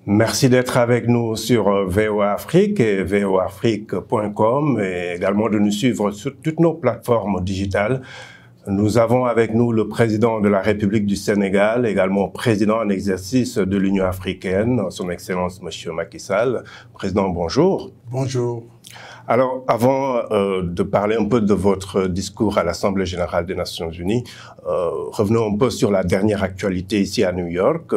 Merci d'être avec nous sur VOA Afrique et voaafrique.com et également de nous suivre sur toutes nos plateformes digitales. Nous avons avec nous le président de la République du Sénégal, également président en exercice de l'Union africaine, son Excellence M. Macky Sall. Président, bonjour. Bonjour. Alors, avant de parler un peu de votre discours à l'Assemblée générale des Nations unies, revenons un peu sur la dernière actualité ici à New York,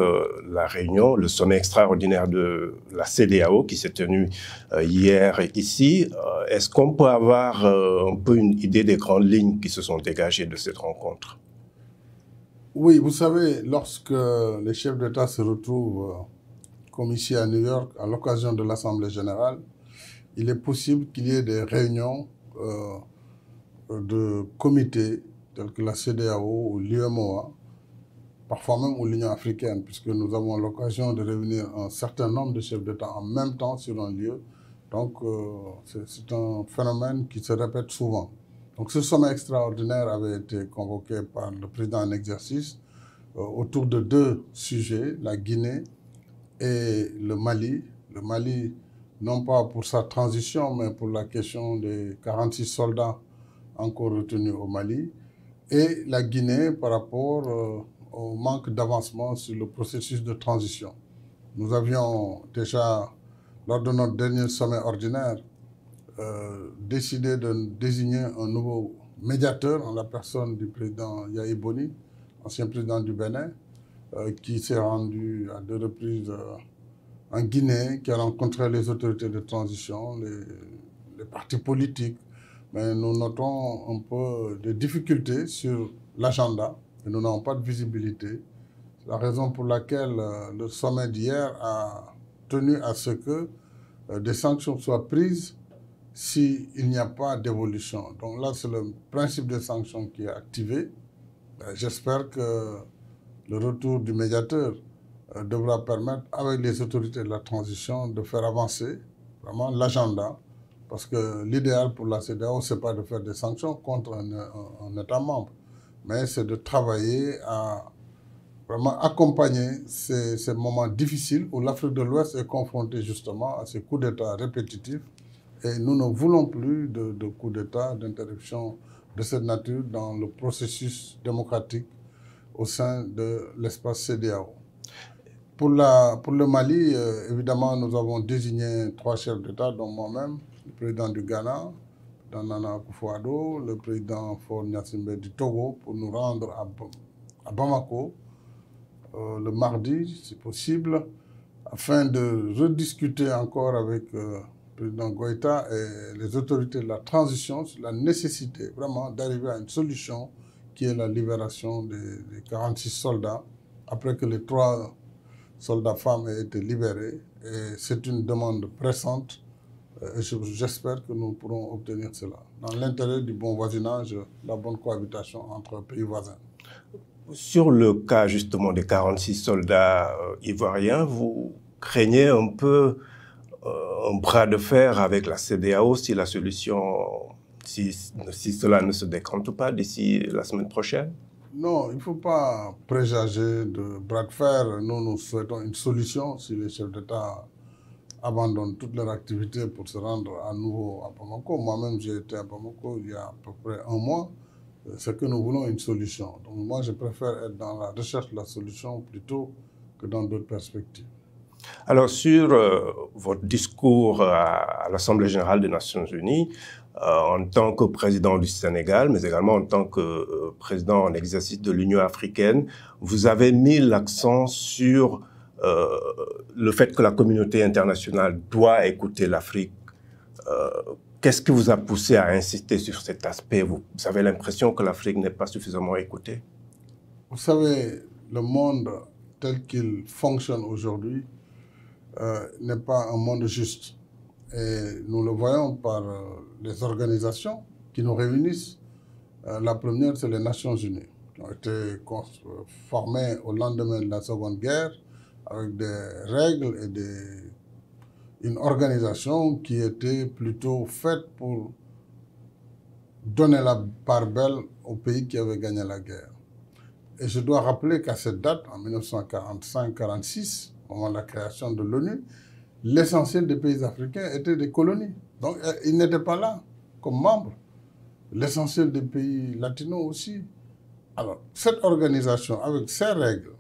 la réunion, le sommet extraordinaire de la CEDEAO qui s'est tenu hier ici. Est-ce qu'on peut avoir un peu une idée des grandes lignes qui se sont dégagées de cette rencontre? Oui, vous savez, lorsque les chefs d'État se retrouvent comme ici à New York à l'occasion de l'Assemblée générale, il est possible qu'il y ait des réunions de comités tels que la CEDEAO ou l'UMOA, parfois même ou l'Union africaine, puisque nous avons l'occasion de réunir un certain nombre de chefs d'État en même temps sur un lieu. Donc, c'est un phénomène qui se répète souvent. Donc, ce sommet extraordinaire avait été convoqué par le président en exercice autour de deux sujets, la Guinée et le Mali. Le Mali, non pas pour sa transition, mais pour la question des 46 soldats encore retenus au Mali, et la Guinée par rapport au manque d'avancement sur le processus de transition. Nous avions déjà, lors de notre dernier sommet ordinaire, décidé de désigner un nouveau médiateur en la personne du président Yahi Boni, ancien président du Bénin, qui s'est rendu à deux reprises en Guinée, qui a rencontré les autorités de transition, les partis politiques. Mais nous notons un peu de difficultés sur l'agenda et nous n'avons pas de visibilité. C'est la raison pour laquelle le sommet d'hier a tenu à ce que des sanctions soient prises s'il n'y a pas d'évolution. Donc là, c'est le principe des sanctions qui est activé. J'espère que le retour du médiateur devra permettre, avec les autorités de la transition, de faire avancer vraiment l'agenda. Parce que l'idéal pour la CEDEAO, ce n'est pas de faire des sanctions contre un État membre, mais c'est de travailler à vraiment accompagner ces moments difficiles où l'Afrique de l'Ouest est confrontée justement à ces coups d'État répétitifs. Et nous ne voulons plus de coups d'État, d'interruption de cette nature dans le processus démocratique au sein de l'espace CEDEAO. Pour le Mali, évidemment, nous avons désigné 3 chefs d'État, dont moi-même, le président du Ghana, Nana Akufo-Addo, le président Faure Gnassingbé du Togo, pour nous rendre à Bamako le mardi, si possible, afin de rediscuter encore avec le président Goïta et les autorités de la transition sur la nécessité vraiment d'arriver à une solution qui est la libération des 46 soldats, après que les 3 soldats femmes aient été libérés. Et c'est une demande pressante et j'espère que nous pourrons obtenir cela dans l'intérêt du bon voisinage, la bonne cohabitation entre pays voisins. Sur le cas justement des 46 soldats ivoiriens, vous craignez un peu un bras de fer avec la CEDEAO si la solution, si cela ne se décante pas d'ici la semaine prochaine? Non, il ne faut pas présager de bras de fer. Nous souhaitons une solution si les chefs d'État abandonnent toutes leurs activités pour se rendre à nouveau à Bamako. Moi-même, j'ai été à Bamako il y a à peu près un mois. C'est que nous voulons une solution. Donc moi, je préfère être dans la recherche de la solution plutôt que dans d'autres perspectives. Alors, sur votre discours à l'Assemblée générale des Nations unies, en tant que président du Sénégal, mais également en tant que président en exercice de l'Union africaine, vous avez mis l'accent sur le fait que la communauté internationale doit écouter l'Afrique. Qu'est-ce qui vous a poussé à insister sur cet aspect? Vous avez l'impression que l'Afrique n'est pas suffisamment écoutée? Vous savez, le monde tel qu'il fonctionne aujourd'hui n'est pas un monde juste. Et nous le voyons par les organisations qui nous réunissent. La première, c'est les Nations unies, qui ont été formées au lendemain de la Seconde Guerre, avec des règles et une organisation qui était plutôt faite pour donner la part belle aux pays qui avaient gagné la guerre. Et je dois rappeler qu'à cette date, en 1945-46, au moment de la création de l'ONU, l'essentiel des pays africains étaient des colonies. Donc, ils n'étaient pas là comme membres. L'essentiel des pays latinos aussi. Alors, cette organisation, avec ses règles,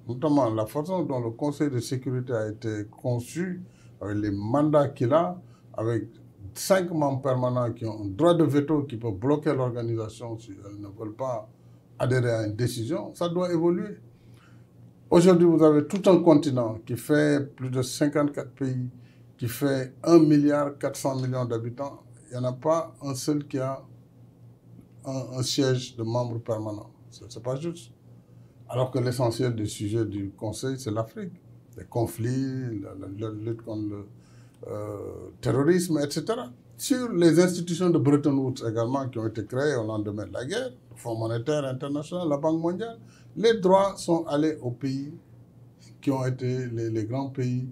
notamment la façon dont le Conseil de sécurité a été conçu, avec les mandats qu'il a, avec 5 membres permanents qui ont un droit de veto qui peut bloquer l'organisation si elles ne veulent pas adhérer à une décision, ça doit évoluer. Aujourd'hui, vous avez tout un continent qui fait plus de 54 pays, qui fait 1,4 milliard d'habitants. Il n'y en a pas un seul qui a un siège de membre permanent. Ce n'est pas juste. Alors que l'essentiel des sujets du Conseil, c'est l'Afrique. Les conflits, la lutte contre le terrorisme, etc. Sur les institutions de Bretton Woods également qui ont été créées au lendemain de la guerre, le Fonds monétaire international, la Banque mondiale, les droits sont allés aux pays qui ont été les grands pays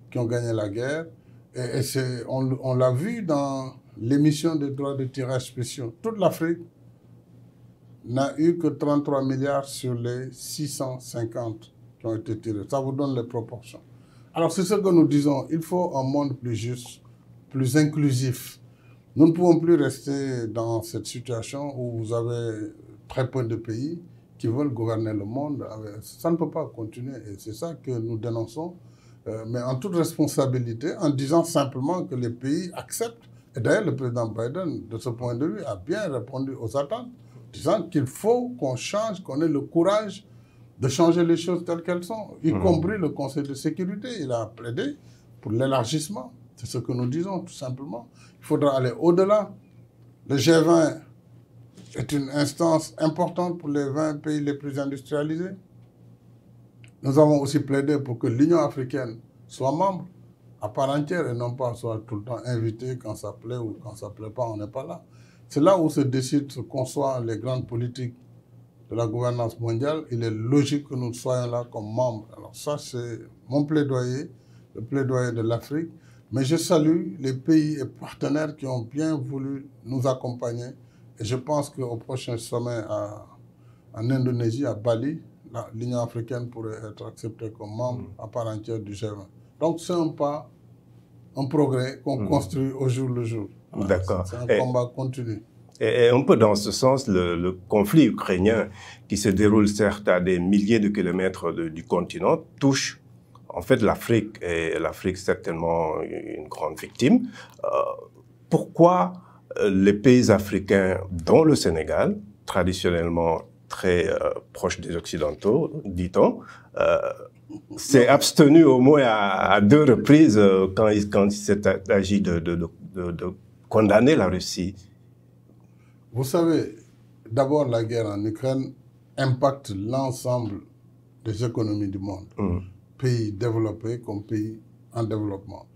qui ont gagné la guerre. Et on l'a vu dans l'émission des droits de tirage spéciaux. Toute l'Afrique n'a eu que 33 milliards sur les 650 qui ont été tirés. Ça vous donne les proportions. Alors, c'est ce que nous disons. Il faut un monde plus juste, plus inclusif. Nous ne pouvons plus rester dans cette situation où vous avez très peu de pays qui veulent gouverner le monde. Ça ne peut pas continuer et c'est ça que nous dénonçons, mais en toute responsabilité, en disant simplement que les pays acceptent. Et d'ailleurs, le président Biden, de ce point de vue, a bien répondu aux attentes, disant qu'il faut qu'on change, qu'on ait le courage de changer les choses telles qu'elles sont, y compris le Conseil de sécurité. Il a plaidé pour l'élargissement. C'est ce que nous disons, tout simplement. Il faudra aller au-delà. Le G20 est une instance importante pour les 20 pays les plus industrialisés. Nous avons aussi plaidé pour que l'Union africaine soit membre à part entière et non pas soit tout le temps invitée quand ça plaît ou quand ça ne plaît pas, on n'est pas là. C'est là où se décident, se conçoivent les grandes politiques de la gouvernance mondiale. Il est logique que nous soyons là comme membres. Alors ça, c'est mon plaidoyer, le plaidoyer de l'Afrique. Mais je salue les pays et partenaires qui ont bien voulu nous accompagner. Et je pense qu'au prochain sommet en Indonésie, à Bali, l'Union africaine pourrait être acceptée comme membre à part entière du G20. Donc c'est un pas, un progrès qu'on construit au jour le jour. Voilà, D'accord. C'est un combat continu. Et un peu dans ce sens, le conflit ukrainien, qui se déroule certes à des milliers de kilomètres du continent, touche en fait l'Afrique, et l'Afrique certainement une grande victime. Pourquoi les pays africains, dont le Sénégal, traditionnellement très proche des Occidentaux, dit-on, s'est abstenu au moins à 2 reprises quand il s'est agi de condamner la Russie? Vous savez, d'abord, la guerre en Ukraine impacte l'ensemble des économies du monde, pays développés comme pays en développement.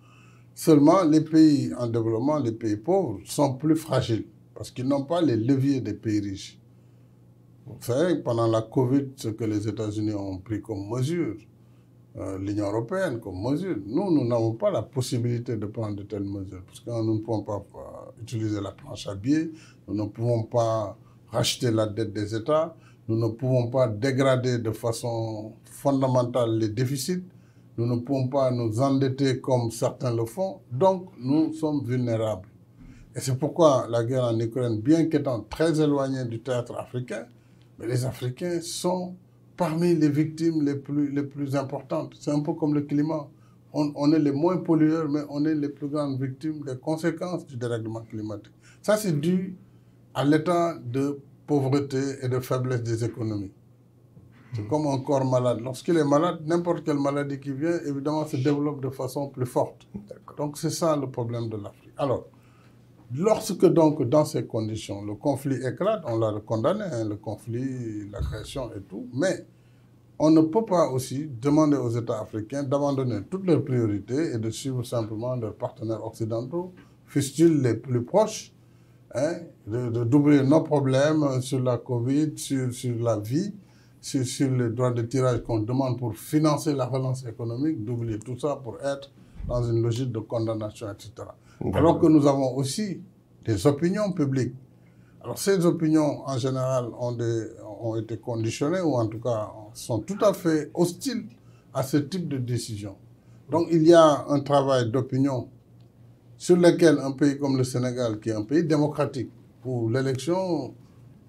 Seulement, les pays en développement, les pays pauvres, sont plus fragiles parce qu'ils n'ont pas les leviers des pays riches. Vous savez, pendant la Covid, ce que les États-Unis ont pris comme mesure, l'Union européenne comme mesure, nous n'avons pas la possibilité de prendre de telles mesures parce que nous ne pouvons pas utiliser la planche à billets, nous ne pouvons pas racheter la dette des États, nous ne pouvons pas dégrader de façon fondamentale les déficits, nous ne pouvons pas nous endetter comme certains le font, donc nous sommes vulnérables. Et c'est pourquoi la guerre en Ukraine, bien qu'étant très éloignée du théâtre africain, mais les Africains sont parmi les victimes les plus importantes. C'est un peu comme le climat. On est les moins pollueurs, mais on est les plus grandes victimes des conséquences du dérèglement climatique. Ça, c'est dû à l'état de pauvreté et de faiblesse des économies. C'est comme un corps malade. Lorsqu'il est malade, n'importe quelle maladie qui vient, évidemment, se développe de façon plus forte. Donc, c'est ça le problème de l'Afrique. Alors, lorsque donc, dans ces conditions, le conflit éclate, on l'a condamné, hein, le conflit, l'agression et tout, mais on ne peut pas aussi demander aux États africains d'abandonner toutes leurs priorités et de suivre simplement leurs partenaires occidentaux, fussent-ils les plus proches, hein, d'oublier nos problèmes sur la Covid, sur la vie, sur les droits de tirage qu'on demande pour financer la relance économique, d'oublier tout ça pour être dans une logique de condamnation, etc. Alors que nous avons aussi des opinions publiques. Alors ces opinions, en général, ont été conditionnées, ou en tout cas sont tout à fait hostiles à ce type de décision. Donc il y a un travail d'opinion sur lequel un pays comme le Sénégal, qui est un pays démocratique, où l'élection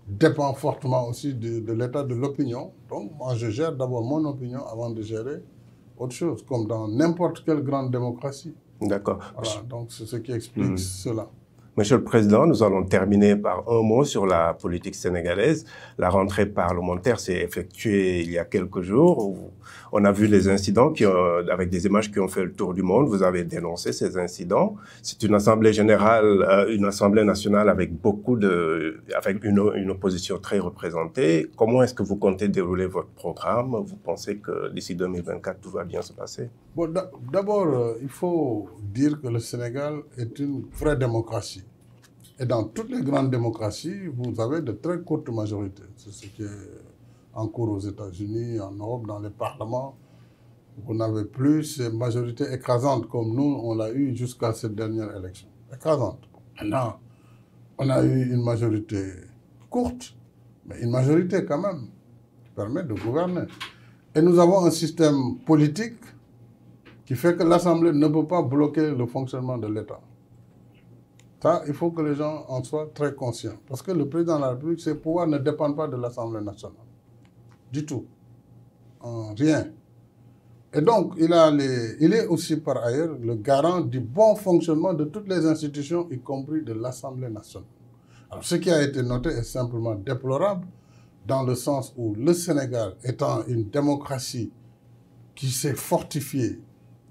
dépend fortement aussi de l'état de l'opinion. Donc moi je gère d'abord mon opinion avant de gérer autre chose, comme dans n'importe quelle grande démocratie. D'accord. Voilà, donc c'est ce qui explique cela. Monsieur le Président, nous allons terminer par un mot sur la politique sénégalaise. La rentrée parlementaire s'est effectuée il y a quelques jours. On a vu les incidents avec des images qui ont fait le tour du monde. Vous avez dénoncé ces incidents. C'est une assemblée générale, une assemblée nationale avec avec une opposition très représentée. Comment est-ce que vous comptez dérouler votre programme? Vous pensez que d'ici 2024, tout va bien se passer? Bon, d'abord, il faut dire que le Sénégal est une vraie démocratie. Et dans toutes les grandes démocraties, vous avez de très courtes majorités. C'est ce qui est en cours aux États-Unis, en Europe, dans les parlements. Vous n'avez plus ces majorités écrasantes comme nous, on l'a eu jusqu'à cette dernière élection. Écrasante. Maintenant, on a eu une majorité courte, mais une majorité quand même, qui permet de gouverner. Et nous avons un système politique qui fait que l'Assemblée ne peut pas bloquer le fonctionnement de l'État. Ça, il faut que les gens en soient très conscients. Parce que le président de la République, ses pouvoirs ne dépendent pas de l'Assemblée nationale. Du tout. En rien. Et donc, il est aussi par ailleurs le garant du bon fonctionnement de toutes les institutions, y compris de l'Assemblée nationale. Alors, ce qui a été noté est simplement déplorable, dans le sens où le Sénégal, étant une démocratie qui s'est fortifiée,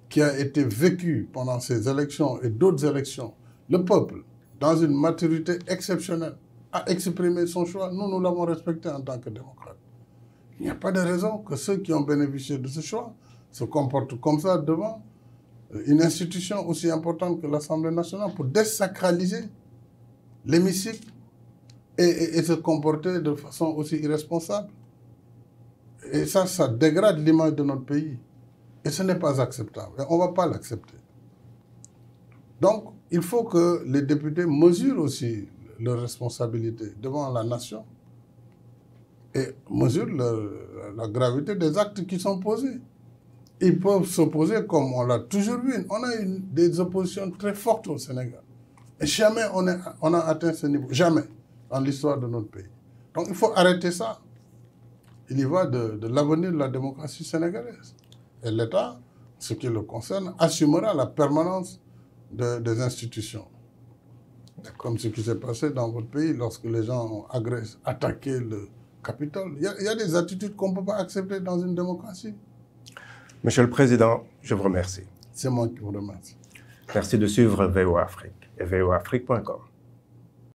qui a été vécue pendant ces élections et d'autres élections, le peuple, dans une maturité exceptionnelle, a exprimé son choix. Nous l'avons respecté en tant que démocrates. Il n'y a pas de raison que ceux qui ont bénéficié de ce choix se comportent comme ça devant une institution aussi importante que l'Assemblée nationale pour désacraliser l'hémicycle et se comporter de façon aussi irresponsable. Et ça dégrade l'image de notre pays. Et ce n'est pas acceptable. Et on ne va pas l'accepter. Donc, il faut que les députés mesurent aussi leurs responsabilités devant la nation et mesurent la gravité des actes qui sont posés. Ils peuvent s'opposer comme on l'a toujours vu. On a eu des oppositions très fortes au Sénégal. Et jamais on a atteint ce niveau. Jamais dans l'histoire de notre pays. Donc, il faut arrêter ça. Il y va de l'avenir de la démocratie sénégalaise. Et l'État, ce qui le concerne, assumera la permanence des institutions. Comme ce qui s'est passé dans votre pays lorsque les gens ont attaqué le Capitole. Il y a des attitudes qu'on ne peut pas accepter dans une démocratie. Monsieur le Président, je vous remercie. C'est moi qui vous remercie. Merci de suivre VOA Afrique et voaafrique.com.